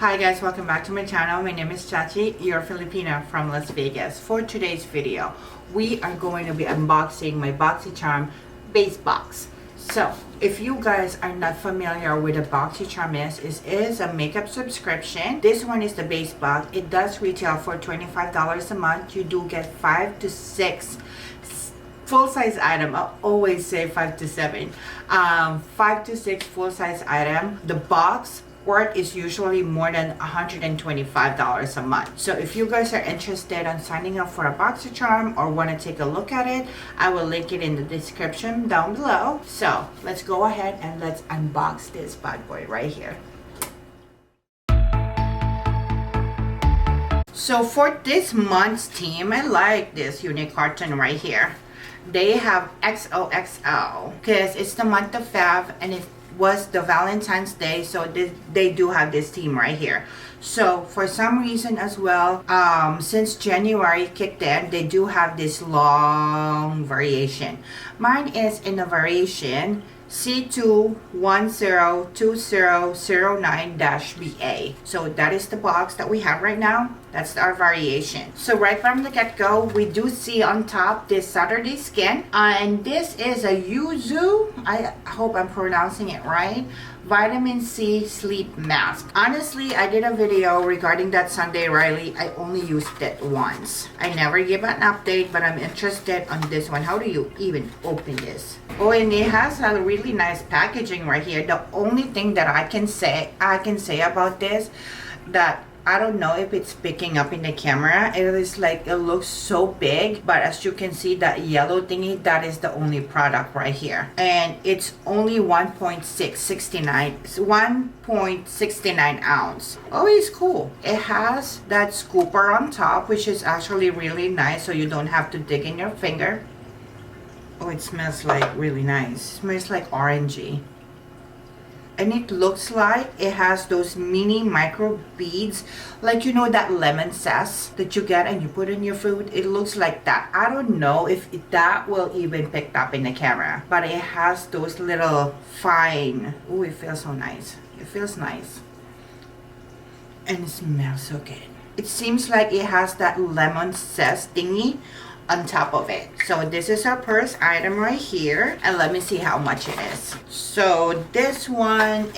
Hi guys, welcome back to my channel. My name is Chachi, your Filipina from Las Vegas. For today's video, we are going to be unboxing my Boxycharm base box. So, if you guys are not familiar with a Boxycharm is a makeup subscription. This one is the base box. It does retail for $25 a month. You do get 5 to 6 full-size item. I always say 5 to 7. 5 to 6 full-size item. The box worth is usually more than $125 a month. So if you guys are interested in signing up for a Boxycharm or want to take a look at it, I will link it in the description down below. So let's go ahead and let's unbox this bad boy right here. So for this month's theme, I like this unique carton right here. They have XOXO because it's the month of Feb and it was the Valentine's Day, so they do have this theme right here. So for some reason as well, since January kicked in, they do have this long variation. Mine is in a variation C2102009-BA. So that is the box that we have right now. That's our variation. So right from the get-go, we do see on top this Saturday Skin, and this is a Yuzu, I hope I'm pronouncing it right, vitamin C sleep mask. Honestly, I did a video regarding that Sunday Riley. I only used it once. I never give an update, but I'm interested on this one. How do you even open this? Oh, and it has a really nice packaging right here. The only thing that I can say about this, that I don't know if it's picking up in the camera. It is like, it looks so big, but as you can see, that yellow thingy, that is the only product right here. And it's only 1.69 ounce. Oh, it's cool. It has that scooper on top, which is actually really nice, so you don't have to dig in your finger. Oh, it smells like really nice. It smells like orangey. And it looks like it has those mini micro beads, like you know that lemon zest that you get and you put in your food. It looks like that. I don't know if that will even pick up in the camera, but it has those little fine. Oh, it feels so nice. It feels nice. And it smells so good. It seems like it has that lemon zest thingy on top of it. So this is our first item right here, and let me see how much it is. So this one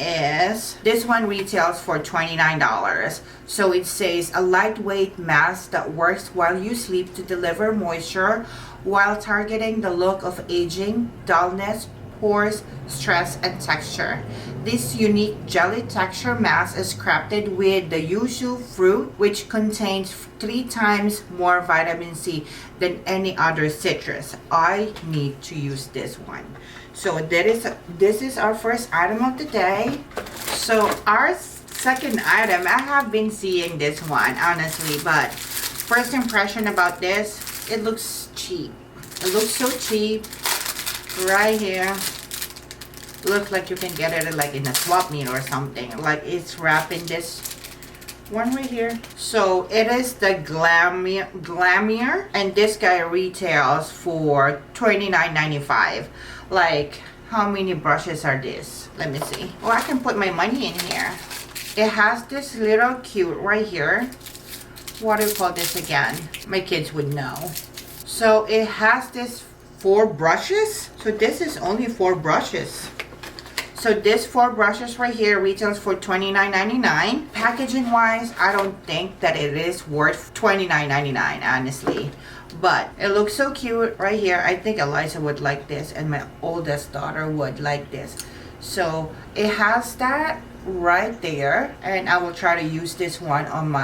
retails for $29. So it says a lightweight mask that works while you sleep to deliver moisture while targeting the look of aging, dullness, pores, stress, and texture. This unique jelly texture mask is crafted with the Yuzu fruit, which contains 3 times more vitamin C than any other citrus. I need to use this one. So this is our first item of the day. So our second item, I have been seeing this one honestly, but first impression about this, it looks cheap. It looks so cheap. Right here, looks like you can get it like in a swap meet or something. Like it's wrapped in this one right here. So it is the Glamierre, and this guy retails for $29.95. Like, how many brushes are this? Let me see. Oh, I can put my money in here. It has this little cute right here. What do you call this again? My kids would know. So it has this 4 brushes. So this is only 4 brushes. So this 4 brushes right here retails for $29.99. Packaging wise, I don't think that it is worth $29.99 honestly. But it looks so cute right here. I think Eliza would like this and my oldest daughter would like this. So it has that right there, and I will try to use this one on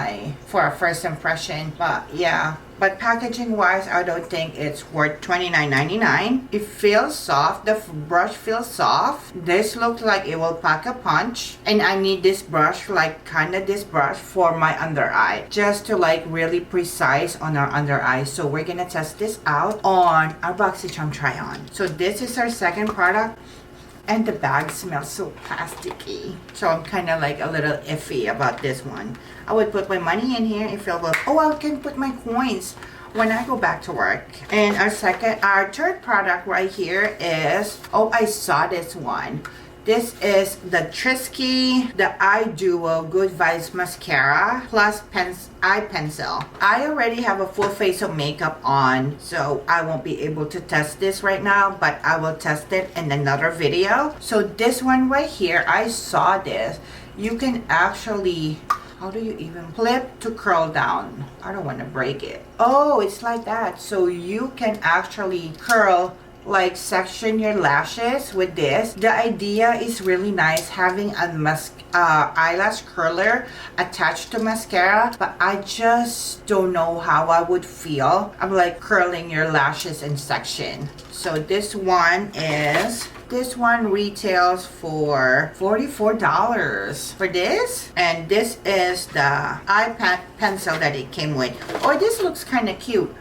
for a first impression. But yeah, but packaging wise, I don't think it's worth $29.99. It feels soft. The brush feels soft. This looks like it will pack a punch, and I need this brush, like kind of this brush for my under eye, just to like really precise on our under eye. So we're gonna test this out on our Boxycharm try on. So this is our second product. And the bag smells so plasticky. So I'm kind of like a little iffy about this one. I would put my money in here if it was, oh, I can put my coins when I go back to work. And our third product right here is, oh, I saw this one. this is the Tredtique, the Eye Duo Good Vibes Mascara plus eye pencil. I already have a full face of makeup on, so I won't be able to test this right now, but I will test it in another video. So this one right here, I saw this. You can actually, how do you even flip to curl down? I don't want to break it. Oh, it's like that. So you can actually curl, like section your lashes with this. The idea is really nice, having a eyelash curler attached to mascara, but I just don't know how I would feel. I'm like curling your lashes in section. So this one retails for $44 for this, and this is the eye pencil that it came with. Oh, this looks kind of cute.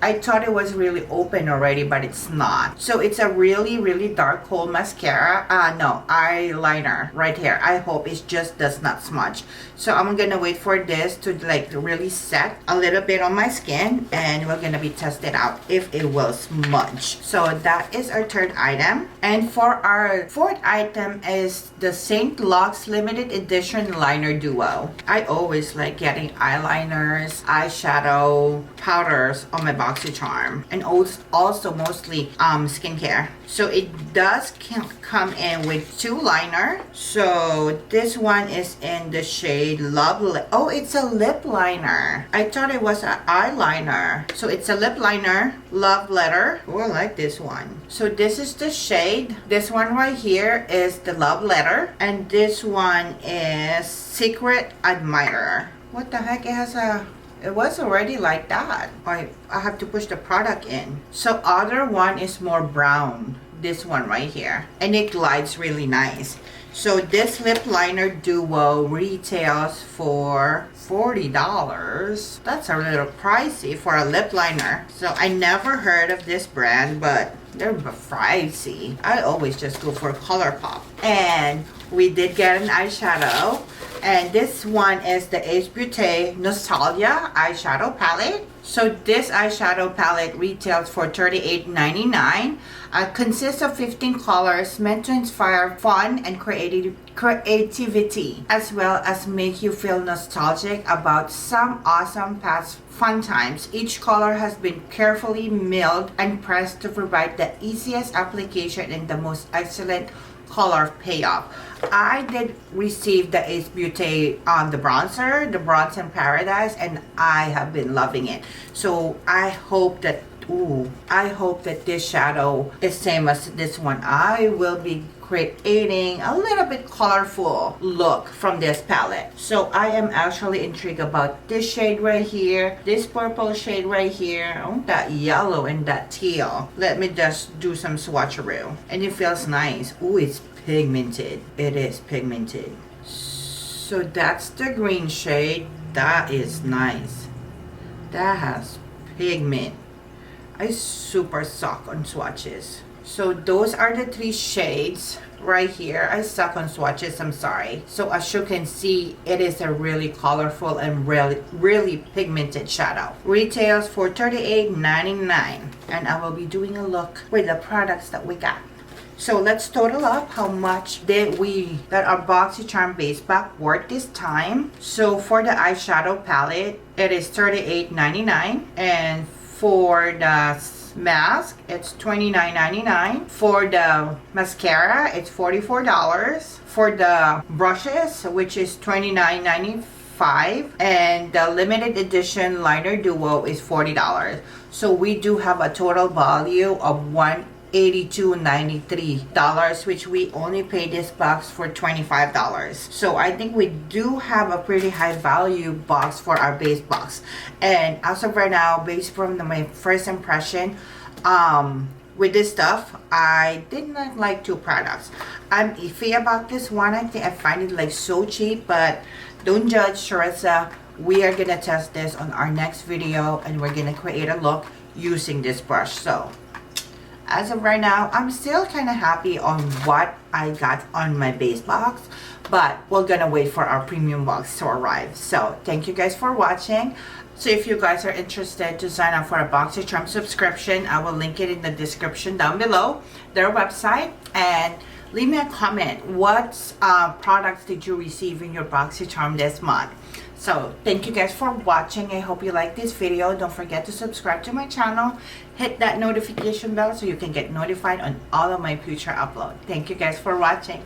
I thought it was really open already, but it's not. So it's a really dark coal mascara. No, eyeliner right here. I hope it just does not smudge. So I'm gonna wait for this to like really set a little bit on my skin, and we're gonna be testing out if it will smudge. So that is our third item. And for our fourth item is the St. Luxe limited edition liner duo. I always like getting eyeliners, eyeshadow, powders on my Boxycharm, and also mostly skincare. So it does come in with two liner. So this one is in the shade Love. Oh, it's a lip liner. I thought it was an eyeliner. So it's a lip liner, Love Letter. Oh, I like this one. So this is the shade. This one right here is the Love Letter, and this one is Secret Admirer. What the heck? It was already like that. I have to push the product in. So other one is more brown. This one right here. And it glides really nice. So this lip liner duo retails for $40. That's a little pricey for a lip liner. So I never heard of this brand, but they're pricey. I always just go for ColourPop. And we did get an eyeshadow. And this one is the Ace Beauty Nostalgia eyeshadow palette. So this eyeshadow palette retails for $38.99. Consists of 15 colors meant to inspire fun and creativity, as well as make you feel nostalgic about some awesome past fun times. Each color has been carefully milled and pressed to provide the easiest application and the most excellent color payoff. I did receive the Ace Beauty on the bronzer, the Bronze in Paradise, and I have been loving it. So I hope that this shadow is same as this one. I will be creating a little bit colorful look from this palette. So I am actually intrigued about this shade right here, this purple shade right here, that yellow and that teal. Let me just do some swatcheroo, and it feels nice. Oh, it's pigmented. It is pigmented. So that's the green shade. That is nice. That has pigment. I super suck on swatches. So those are the three shades right here. I suck on swatches, I'm sorry. So as you can see, it is a really colorful and really pigmented shadow. Retails for $38.99. And I will be doing a look with the products that we got. So let's total up how much that our Boxycharm base pack worth this time. So for the eyeshadow palette, it is $38.99, and for the mask, it's $29.99. For the mascara, it's $44. For the brushes, which is $29.95, and the limited edition liner duo is $40. So we do have a total value of $82.93, which we only paid this box for $25. So I think we do have a pretty high value box for our base box. And as of right now, based from my first impression, with this stuff, I did not like two products. I'm iffy about this one. I think I find it like so cheap, but don't judge, Charissa. We are gonna test this on our next video, and we're gonna create a look using this brush. So as of right now, I'm still kind of happy on what I got on my base box, but we're gonna wait for our premium box to arrive. So thank you guys for watching. So if you guys are interested to sign up for a Boxycharm subscription, I will link it in the description down below, their website, and leave me a comment. What products did you receive in your Boxycharm this month? So thank you guys for watching. I hope you like this video. Don't forget to subscribe to my channel. Hit that notification bell so you can get notified on all of my future uploads. Thank you guys for watching.